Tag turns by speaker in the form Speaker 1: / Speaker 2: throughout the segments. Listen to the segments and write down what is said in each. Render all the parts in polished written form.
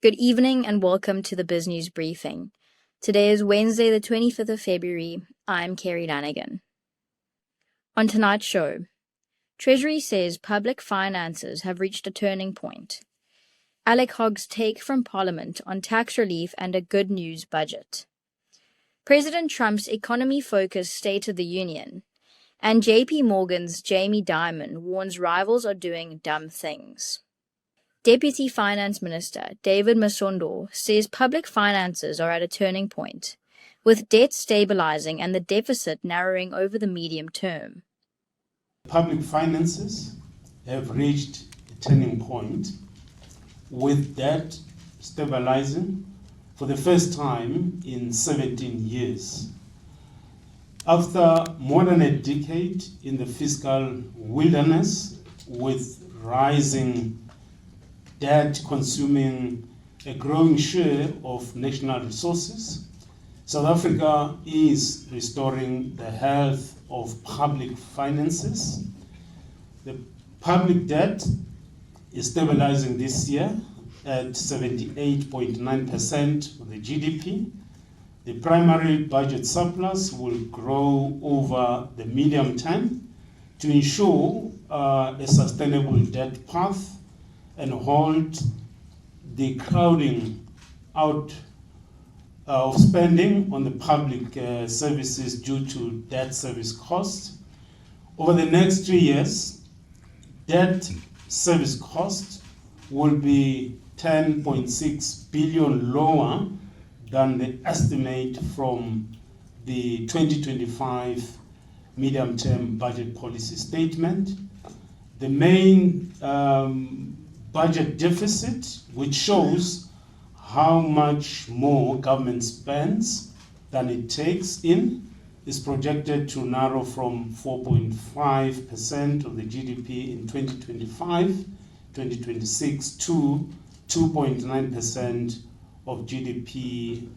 Speaker 1: Good evening and welcome to the BizNews Briefing. Today is Wednesday, the 25th of February. I'm Kerry Lanigan. On tonight's show, Treasury says public finances have reached a turning point. Alec Hogg's take from Parliament on tax relief and a good news budget. President Trump's economy-focused State of the Union. And JPMorgan's Jamie Dimon warns rivals are doing dumb things. Deputy Finance Minister David Masondo says public finances are at a turning point, with debt stabilising and the deficit narrowing over the medium term.
Speaker 2: Public finances have reached a turning point, with debt stabilising for the first time in 17 years. After more than a decade in the fiscal wilderness, with rising debt consuming a growing share of national resources, South Africa is restoring the health of public finances. The public debt is stabilizing this year at 78.9% of the GDP. The primary budget surplus will grow over the medium term to ensure a sustainable debt path and hold the crowding out of spending on the public services due to debt service costs. Over the next 3 years, debt service costs will be 10.6 billion lower than the estimate from the 2025 medium-term budget policy statement. The main budget deficit, which shows how much more government spends than it takes in, is projected to narrow from 4.5% of the GDP in 2025-2026 to 2.9% of GDP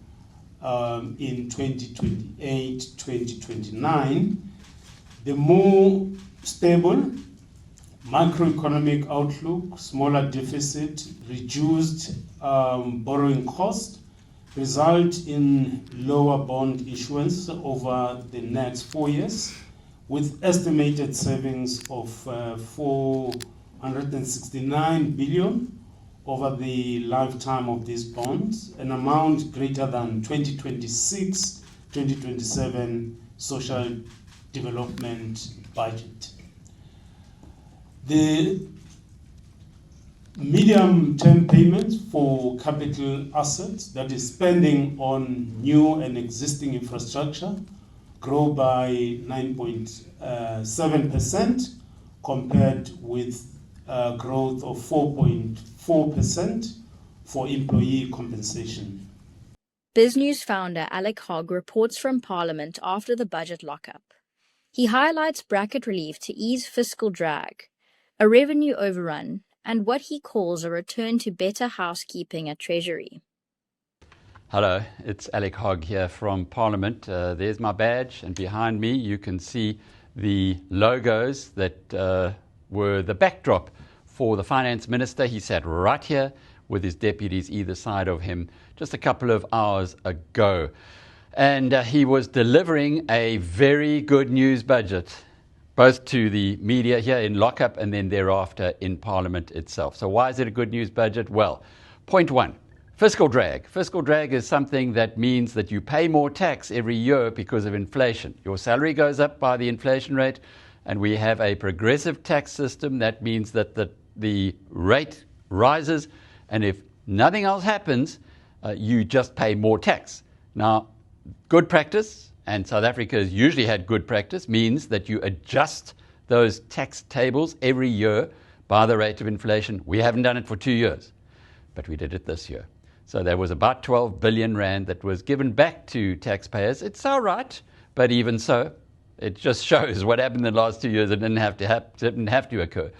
Speaker 2: in 2028-2029. The more stable macroeconomic outlook, smaller deficit, reduced borrowing cost result in lower bond issuance over the next 4 years, with estimated savings of 469 billion over the lifetime of these bonds, an amount greater than 2026-2027 social development budget. The medium-term payments for capital assets, that is spending on new and existing infrastructure, grow by 9.7% compared with growth of 4.4% for employee compensation.
Speaker 1: BizNews founder Alec Hogg reports from Parliament after the budget lockup. He highlights bracket relief to ease fiscal drag, a revenue overrun, and what he calls a return to better housekeeping at Treasury.
Speaker 3: Hello, it's Alec Hogg here from Parliament. There's my badge, and behind me you can see the logos that were the backdrop for the Finance Minister. He sat right here with his deputies either side of him just a couple of hours ago. And he was delivering a very good news budget, both to the media here in lockup and then thereafter in Parliament itself. So why is it a good news budget? Well, point one, fiscal drag. Fiscal drag is something that means that you pay more tax every year because of inflation. Your salary goes up by the inflation rate, and we have a progressive tax system. That means that the rate rises, and if nothing else happens, you just pay more tax. Now, good practice, and South Africa has usually had good practice, means that you adjust those tax tables every year by the rate of inflation. We haven't done it for 2 years, but we did it this year. So there was about 12 billion rand that was given back to taxpayers. It's all right, but even so, it just shows what happened in the last 2 years. It didn't have to occur.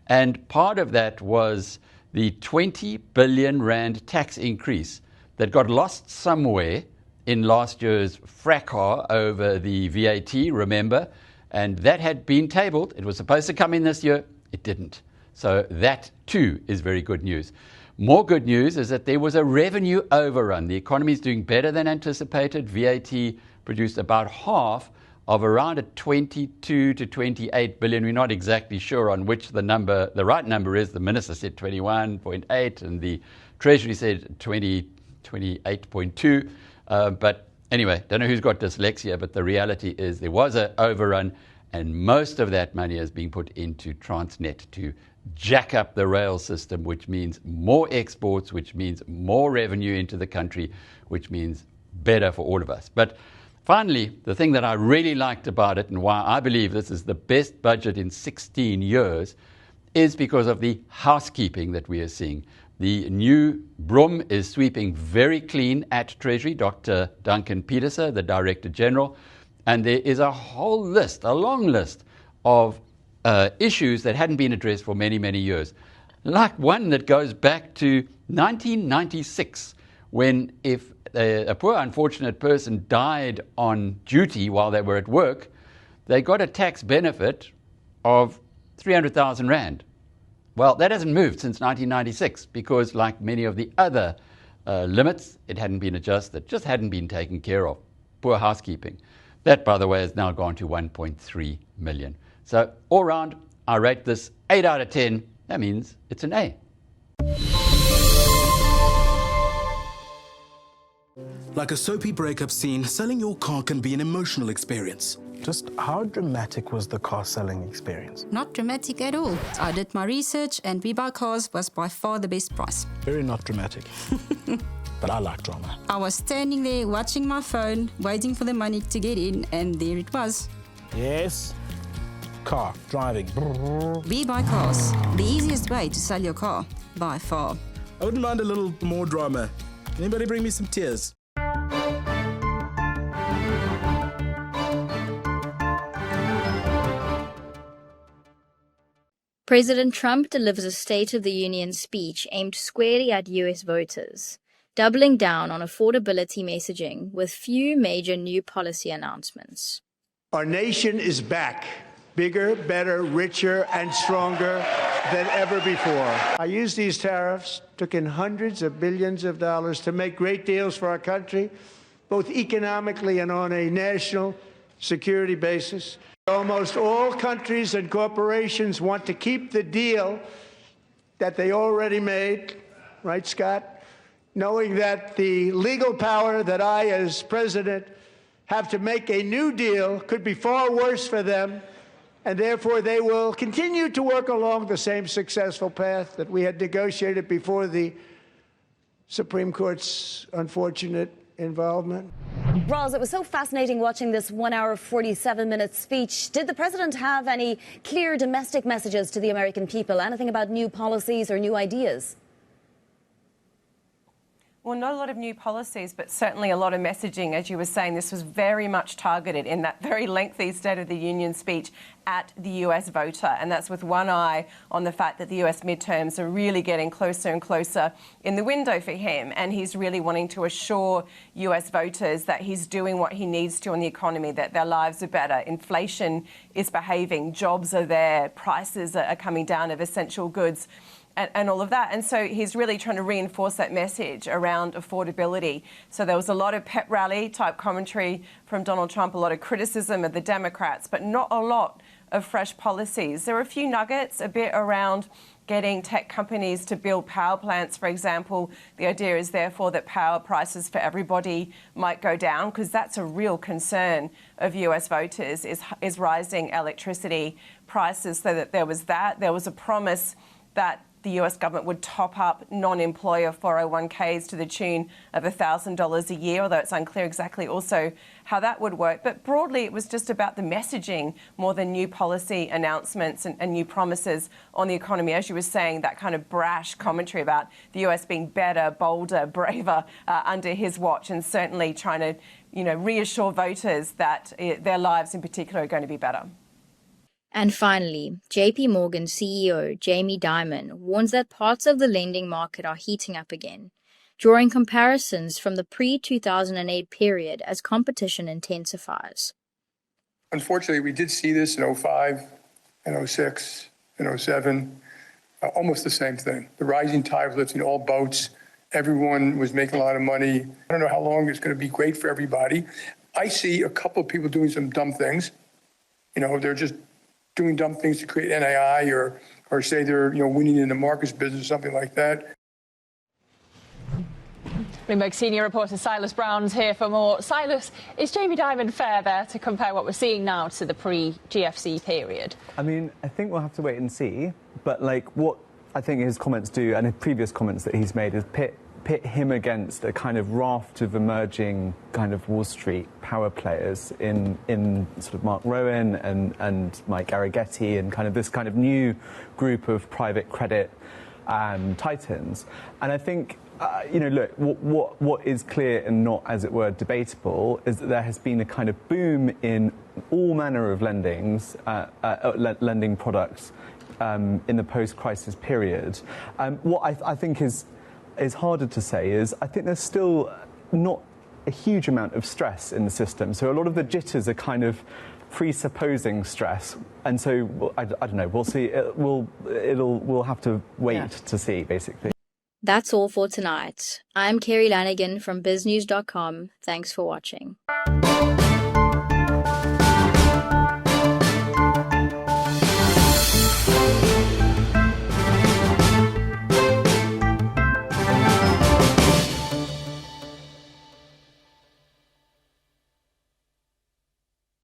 Speaker 3: And part of that was the 20 billion rand tax increase that got lost somewhere in last year's fracas over the VAT, remember, and that had been tabled. It was supposed to come in this year. It didn't. So that too is very good news. More good news is that there was a revenue overrun. The economy is doing better than anticipated. VAT produced about half of around a 22 to 28 billion. We're not exactly sure on which the right number is. The minister said 21.8 and the Treasury said 28.2. But anyway, don't know who's got dyslexia, but the reality is there was an overrun, and most of that money is being put into Transnet to jack up the rail system, which means more exports, which means more revenue into the country, which means better for all of us. But finally, the thing that I really liked about it and why I believe this is the best budget in 16 years is because of the housekeeping that we are seeing. The new broom is sweeping very clean at Treasury, Dr. Duncan Peterson, the Director General, and there is a whole list, a long list of issues that hadn't been addressed for many, many years. Like one that goes back to 1996, when if a poor unfortunate person died on duty while they were at work, they got a tax benefit of 300,000 Rand. Well, that hasn't moved since 1996 because, like many of the other limits, it hadn't been adjusted, just hadn't been taken care of. Poor housekeeping. That, by the way, has now gone to 1.3 million. So all round, I rate this 8 out of 10. That means it's an A.
Speaker 4: Like a soapy breakup scene, selling your car can be an emotional experience.
Speaker 5: Just how dramatic was the car selling experience?
Speaker 6: Not dramatic at all. I did my research and We Buy Cars was by far the best price.
Speaker 5: Very not dramatic. But I like drama.
Speaker 6: I was standing there watching my phone, waiting for the money to get in, and there it was.
Speaker 5: Yes. Car, driving.
Speaker 6: We Buy Cars, the easiest way to sell your car, by far.
Speaker 4: I wouldn't mind a little more drama. Anybody bring me some tears?
Speaker 1: President Trump delivers a State of the Union speech aimed squarely at US voters, doubling down on affordability messaging with few major new policy announcements.
Speaker 7: Our nation is back, bigger, better, richer, and stronger than ever before. I used these tariffs, took in hundreds of billions of dollars to make great deals for our country, both economically and on a national security basis. Almost all countries and corporations want to keep the deal that they already made, right, Scott? Knowing that the legal power that I, as president, have to make a new deal could be far worse for them, and therefore they will continue to work along the same successful path that we had negotiated before the Supreme Court's unfortunate involvement.
Speaker 8: Roz, it was so fascinating watching this 1 hour, 47-minute speech. Did the president have any clear domestic messages to the American people? Anything about new policies or new ideas?
Speaker 9: Well, not a lot of new policies, but certainly a lot of messaging. As you were saying, this was very much targeted in that very lengthy State of the Union speech at the US voter. And that's with one eye on the fact that the US midterms are really getting closer and closer in the window for him. And he's really wanting to assure US voters that he's doing what he needs to on the economy, that their lives are better. Inflation is behaving, jobs are there, prices are coming down of essential goods. And all of that. And so he's really trying to reinforce that message around affordability. So there was a lot of pep rally type commentary from Donald Trump, a lot of criticism of the Democrats, but not a lot of fresh policies. There were a few nuggets, a bit around getting tech companies to build power plants, for example. The idea is therefore that power prices for everybody might go down, because that's a real concern of US voters, is rising electricity prices. So that there was that. There was a promise that the US government would top up non-employer 401ks to the tune of $1,000 a year, although it's unclear exactly also how that would work. But broadly, it was just about the messaging more than new policy announcements and new promises on the economy. As you were saying, that kind of brash commentary about the US being better, bolder, braver under his watch, and certainly trying to, reassure voters that their lives in particular are going to be better.
Speaker 1: And finally, JPMorgan CEO Jamie Dimon warns that parts of the lending market are heating up again, drawing comparisons from the pre-2008 period as competition intensifies.
Speaker 10: Unfortunately, we did see this in 05, and 06, and 07. almost the same thing. The rising tide was lifting all boats. Everyone was making a lot of money. I don't know how long it's going to be great for everybody. I see a couple of people doing some dumb things. They're just doing dumb things to create NII or say they're, winning in the markets business or something like that.
Speaker 11: Bloomberg senior reporter Silas Brown's here for more. Silas, is Jamie Dimon fair there to compare what we're seeing now to the pre-GFC period?
Speaker 12: I mean, I think we'll have to wait and see. But what I think his comments do, and his previous comments that he's made, is pit him against a kind of raft of emerging kind of Wall Street power players in sort of Mark Rowan and Mike Arrighetti and kind of this kind of new group of private credit titans. And I think, look, what is clear and not, as it were, debatable is that there has been a kind of boom in all manner of lending products in the post-crisis period. What I think is harder to say is I think there's still not a huge amount of stress in the system. So a lot of the jitters are kind of presupposing stress. And so, I don't know, we'll see. We'll have to wait to see, basically.
Speaker 1: That's all for tonight. I'm Kerry Lanigan from BizNews.com. Thanks for watching.